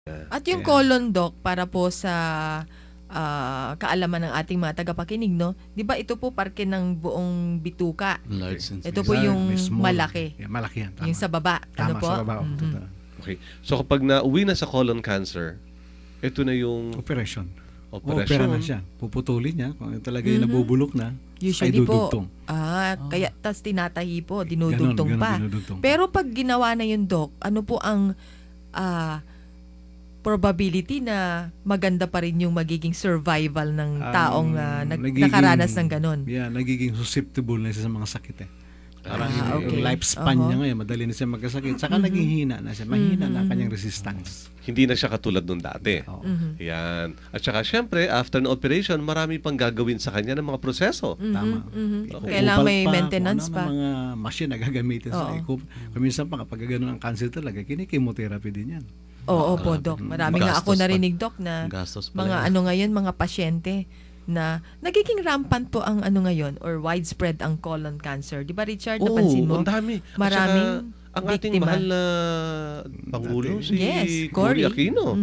At yung colon, Doc, para po sa kaalaman ng ating mga tagapakinig, no? 'Di ba ito po parke ng buong bituka? Large Ito po yung malaki. Yeah, malaki yan. Tama. Yung sa baba. Ano Tama, po? sa baba. Totoo. Okay. So kapag nauwi na sa colon cancer, ito na yung Operation. operasyon. Opera na siya. Puputulin niya. Kung talaga yung nabubulok na, Usually ay po. dudugtong. Kaya tas tinatahi po, dinudugtong Ganon, pa. dinudugtong pa. Pero pag ginawa na yung Doc, ano po ang probability na maganda pa rin yung magiging survival ng taong nakaranas ng ganon? Yeah, nagiging susceptible na siya sa mga sakit eh. Parang okay. yung lifespan niya ngayon, madali na siya magkasakit. Saka naging hina na siya. Mahina na kanyang resistance. Hindi na siya katulad nung dati. Yan. At saka syempre, after ng operation, marami pang gagawin sa kanya ng mga proseso. Tama. Kailangan may maintenance pa. Mga machine na gagamitin sa minsan pa kapag gano'n ang cancer talaga, kinikimotherapy din yan. Oo po, Doc. Marami nga ako narinig, Doc, na mga ngayon, mga pasyente na nagiging rampant po ang ngayon or widespread ang colon cancer. Di ba, Richard? Napansin mo? Ang dami. Maraming ang ating biktima. mahal na Pangulo, si Cory Aquino.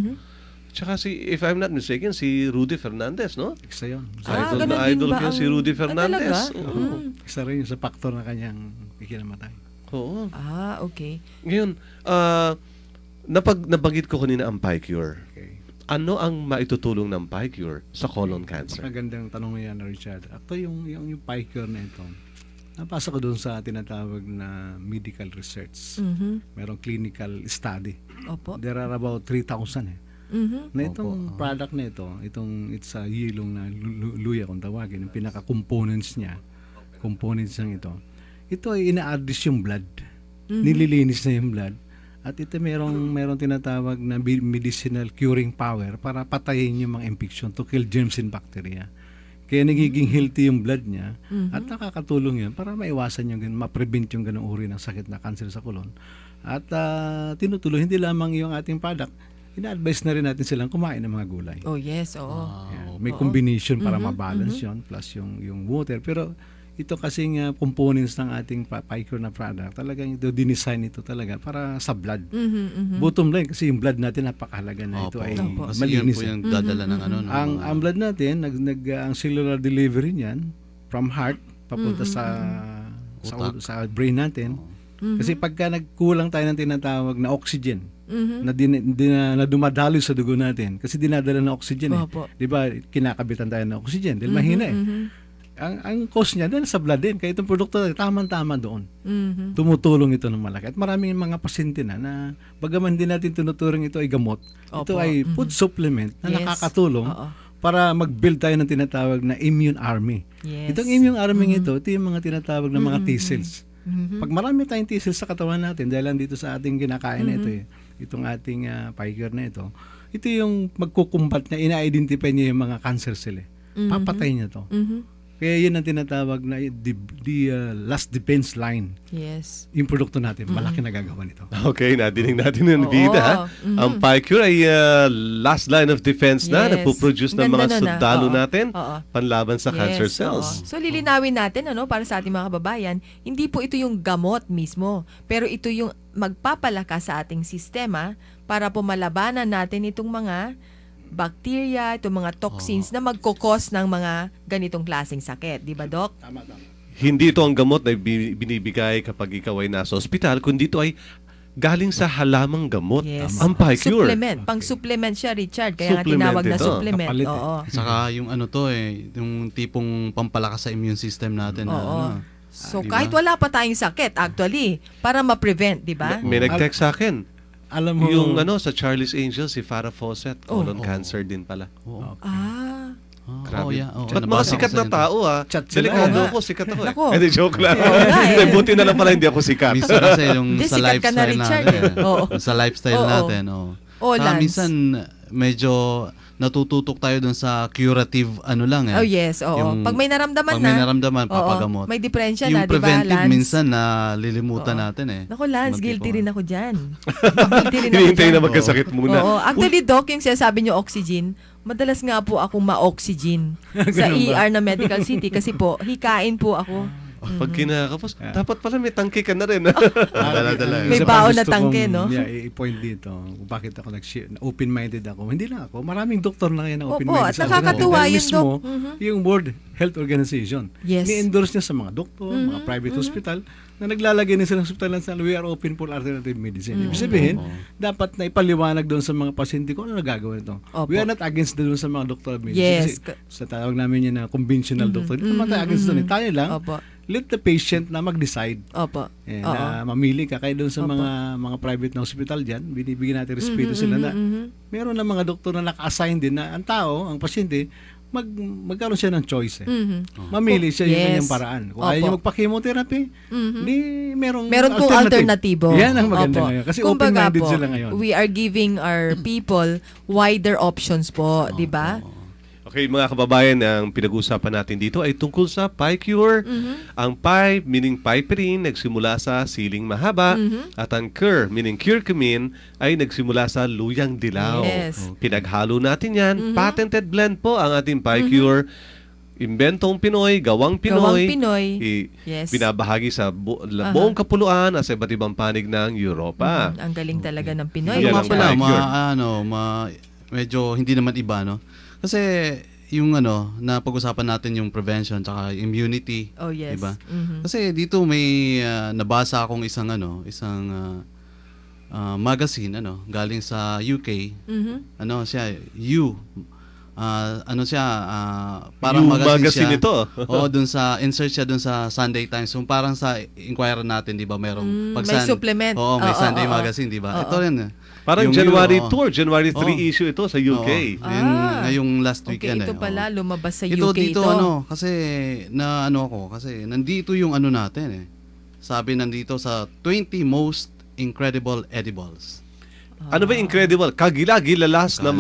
Tsaka if I'm not mistaken, si Rudy Fernandez, no? Isa yun. Idol na idol ko si Rudy Fernandez. Isa rin yung sa factor na kanyang ikinamatay. Oo. Okay. Ngayon, nabanggit ko kanina ang PiCure. Okay. Ano ang maitutulong ng PiCure sa colon cancer? Magandang tanong yan, Richard. Ito yung PiCure na ito. Napasa ko doon sa tinatawag na medical research. Merong clinical study. Opo. There are about 3,000 na itong product na ito, it's a yelong na luya kung tawagin, yung pinaka-components niya, ito ay ina-address yung blood. Nililinis na yung blood. At ito merong tinatawag na medicinal curing power para patayin yung mga infection to kill germs and bacteria. Kaya nagiging healthy yung blood niya at nakakatulong yan para maiwasan yung ma-prevent yung ganung uri ng sakit na cancer sa colon. At tinutuloy hindi lamang yung ating product, ina-advise na rin natin silang kumain ng mga gulay. Oh yes, oo. Yan. May combination para ma-balance yun plus yung water. Pero ito kasing components ng ating PiCure na product, talagang ito dinesign ito talaga para sa blood. Bottom line, kasi yung blood natin napakahalaga na ito ay malinis. Kasi yan po yung dadala ng Ang blood natin, ang cellular delivery niyan from heart papunta sa brain natin. Kasi pagka nagkulang tayo ng tinatawag na oxygen, na dumadaloy sa dugo natin, kasi dinadala ng oxygen di ba, kinakabitan tayo ng oxygen dahil mahina ang cause niya din sa blood din. Kaya itong produkto tamang-tama doon. Tumutulong ito ng malaki. At maraming mga pasyente na bagaman din natin tinuturing ito ay gamot, ito ay food supplement na nakakatulong para mag-build tayo ng tinatawag na immune army. Itong immune army ito yung mga tinatawag na mga T-cells. Pag marami tayong T-cells sa katawan natin, dahil lang dito sa ating kinakain na ito, itong ating PiCure na ito yung magkukumbat na ina-identify niya yung mga cancer cell. Papatay niya to. Kaya yun ang tinatawag na the last defense line. Yes. Yung produkto natin, malaki nagagawa nito. Okay, nadinig natin ng vida. Ang PiCure ay last line of defense na nagpo-produce ng mga sundalo natin panlaban sa cancer cells. So lilinawin natin para sa ating mga kababayan, hindi po ito yung gamot mismo, pero ito yung magpapalakas sa ating sistema para po malabanan natin itong mga bacteria, itong mga toxins na magkukos ng mga ganitong klaseng sakit. Di ba, Doc? Tama. Hindi ito ang gamot na binibigay kapag ikaw ay nasa ospital, kundi ito ay galing sa halamang gamot. Ang PiCure. Supplement. Pang-supplement siya, Richard. Kaya nga tinawag na supplement. Saka yung yung tipong pampalakas sa immune system natin. So kahit wala pa tayong sakit, actually, para ma-prevent, di ba? May nag-text sa akin. Alam mo yung sa Charlie's Angels, si Farrah Fawcett, colon cancer din pala. Grabe. Ba't mga sikat na tao delikado ako, sikat ako Hindi, joke lang. Buti na lang pala hindi ako sikat. Minsan kasi yung sa sikat ka na, lifestyle Richard, natin. Sa lifestyle natin. Minsan medyo natututok tayo dun sa curative Oh yes, pag may naramdaman papagamot. May diferensya na, di ba, Yung preventive Lance? minsan na lilimutan natin Naku, Lance, guilty rin ako dyan. Hinihintay na magkasakit muna. Actually, Doc, yung sinasabi nyo oxygen, madalas nga po akong ma-oxygen sa ER na Medical City kasi po, hikain po ako. Pag kinakapos, dapat pala may tangke ka na rin. May baon na tangke, no? I-point dito, bakit ako open-minded ako. Hindi lang ako, maraming doktor na ngayon na open-minded. Opo, at nakakatuwa yun, Dok. Yung World Health Organization, ni-endorse niya sa mga doktor, mga private hospital, na naglalagay na silang hospital na we are open for alternative medicine. Ibig sabihin, dapat na ipaliwanag doon sa mga pasyente kung ano nagagawa nito. We are not against doon sa mga doktor of medicine. Kasi sa tawag namin yan na conventional doctor, hindi naman tayo against doon. Tayo lang, let the patient na mag-decide. Na mamili ka. Kaya doon sa mga private na hospital dyan, binibigyan natin respeto sila na meron na mga doktor na naka-assign din na ang tao, ang pasyente, magkaroon siya ng choice. Mamili siya yung kanyang paraan. Kung ayaw niya magpa-chemotherapy, meron pong alternatibo. Yan ang maganda ngayon. Kasi open-minded sila ngayon. We are giving our people wider options po, di ba? Okay, mga kababayan, ang pinag-uusapan natin dito ay tungkol sa PiCure. Ang Pi, meaning piperine, nagsimula sa siling mahaba. At ang Cure, meaning curcumin, ay nagsimula sa luyang dilaw. Pinaghalo natin yan. Patented blend po ang ating PiCure. Inventong Pinoy, gawang Pinoy. Binabahagi sa buong kapuluan at sa iba't ibang panig ng Europa. Ang galing talaga ng Pinoy. Medyo hindi naman iba, no? Kasi yung na pag-usapan natin yung prevention tsaka immunity, diba? Kasi dito may nabasa akong isang magazine galing sa UK. Parang magazine ito. Dun sa insert siya dun sa Sunday Times. So parang sa Inquirer natin, 'di ba, merong may supplement. May Sunday magazine, 'di ba? Ito rin. Parang yung January 2 or January 3 issue ito sa UK. Ngayong last weekend. Ito pala lumabas sa UK dito. Kasi kasi nandito yung natin Sabi nandito sa 20 most incredible edibles. Ano ba incredible? Kagila-gilalas na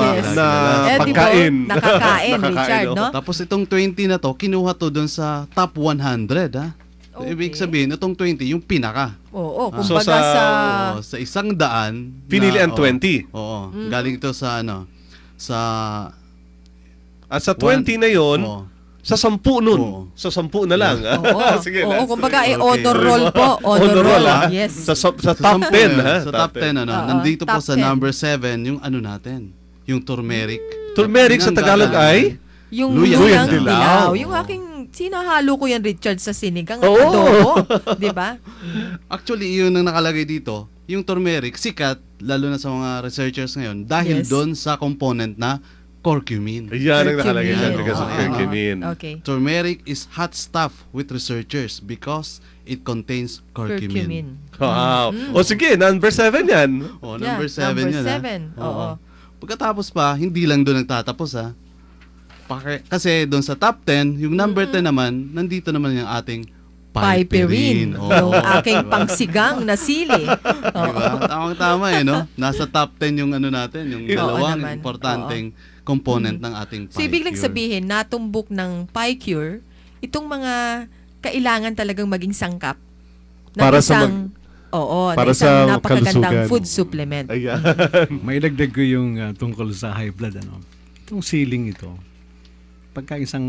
pagkain. Nakakain, Richard, no? Tapos itong 20 na to, kinuha to doon sa top 100, So, ibig sabihin, itong 20, yung pinaka. Kumbaga sa 100. Pinili ang 20. Galing ito sa At sa 20 na yon, sa 10 nun. Sa 10 na lang. Sige, kumbaga honor roll po. Honor roll. Yes. Sa top 10. Sa top 10, nandito po sa number 7, yung natin. Yung turmeric. Turmeric sa Tagalog ay? Yung luyang dilaw. Yung sinahalo ko yan, Richard, sa sinigang at adobo. Diba? Actually, yun ang nakalagay dito. Yung turmeric, sikat, lalo na sa mga researchers ngayon, dahil doon sa component na curcumin. Yan ang nakalagay dyan because of curcumin. Turmeric is hot stuff with researchers because it contains curcumin. Wow. Sige, number 7 yan. Number 7 yan. Pagkatapos pa, hindi lang doon nagtatapos kasi doon sa top 10, yung number 10 naman, nandito naman yung ating piperine. Yung aking pangsigang na sili. Diba? Tamang-tama Nasa top 10 yung natin, yung dalawang importanteng component ng ating PiCure. So, ibig lang sabihin, natumbok ng PiCure, itong mga kailangan talagang maging sangkap para isang isang napakagandang food supplement. May dagdag ko yung tungkol sa high blood. Itong siling ito, pagka isang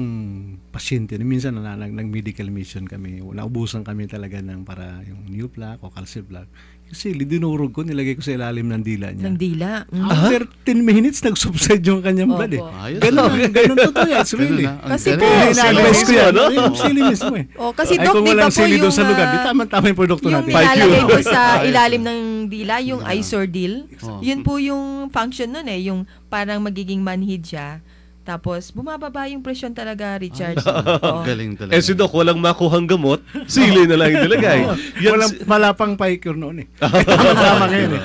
pasyente, minsan nag-medical mission kami, naubusan kami talaga para yung new plaque o calcium plaque. Kasi dinurog ko, nilagay ko sa ilalim ng dila niya. Ng dila? After 10 minutes, nag-subside yung kanyang blood Ganun totoo yan. It's really. Kasi po, ina-advise ko yan. Yung sili mismo kasi Doc, di ba po yung sa lugar, di tama yung produkto natin. Yung nilalagay ko sa ilalim ng dila, yung Isordil, yun po yung function nun yung parang magiging manhid siya. Tapos, bumababa yung presyon talaga, Richard. Galing talaga. Si Doc, walang makuhang gamot, sili na lang yung nilagay. Wala pang PiCure noon Tama ngayon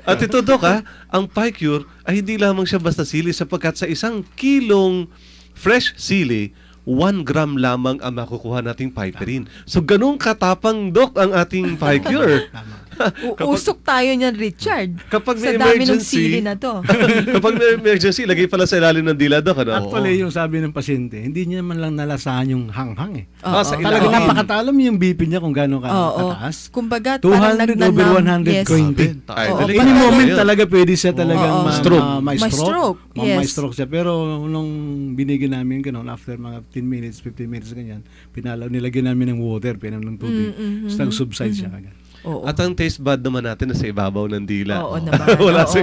At ito, Doc, ang PiCure ay hindi lamang siya basta sili sapagkat sa 1 kilong fresh sili, 1 gram lamang ang makukuha nating piperine. So, ganun katapang, Doc, ang ating PiCure. Uusok tayo niyan, Richard. Kapag sa may dami ng emergency, sili na to. kapag may emergency, lagay pala sa ilalim ng dila, Doc, ano? Actually, yung sabi ng pasyente, hindi niya man lang nalasahan yung hanghang eh. Sa Talaga ilalim. napakatalam yung BP niya kung gano'n kataas. Kumbaga, parang 200 over 120. Any moment talaga pwede siya talagang ma-stroke. Ma-stroke siya. Pero nung binigyan namin gano'n, after mga 10 minutes, 15 minutes, ganyan, nilagyan namin ng water, pinam ng tubig. Tapos nag-subside siya kagad. At ang taste bud naman natin nasa ibabaw ng dila. Oo naman. Wala sa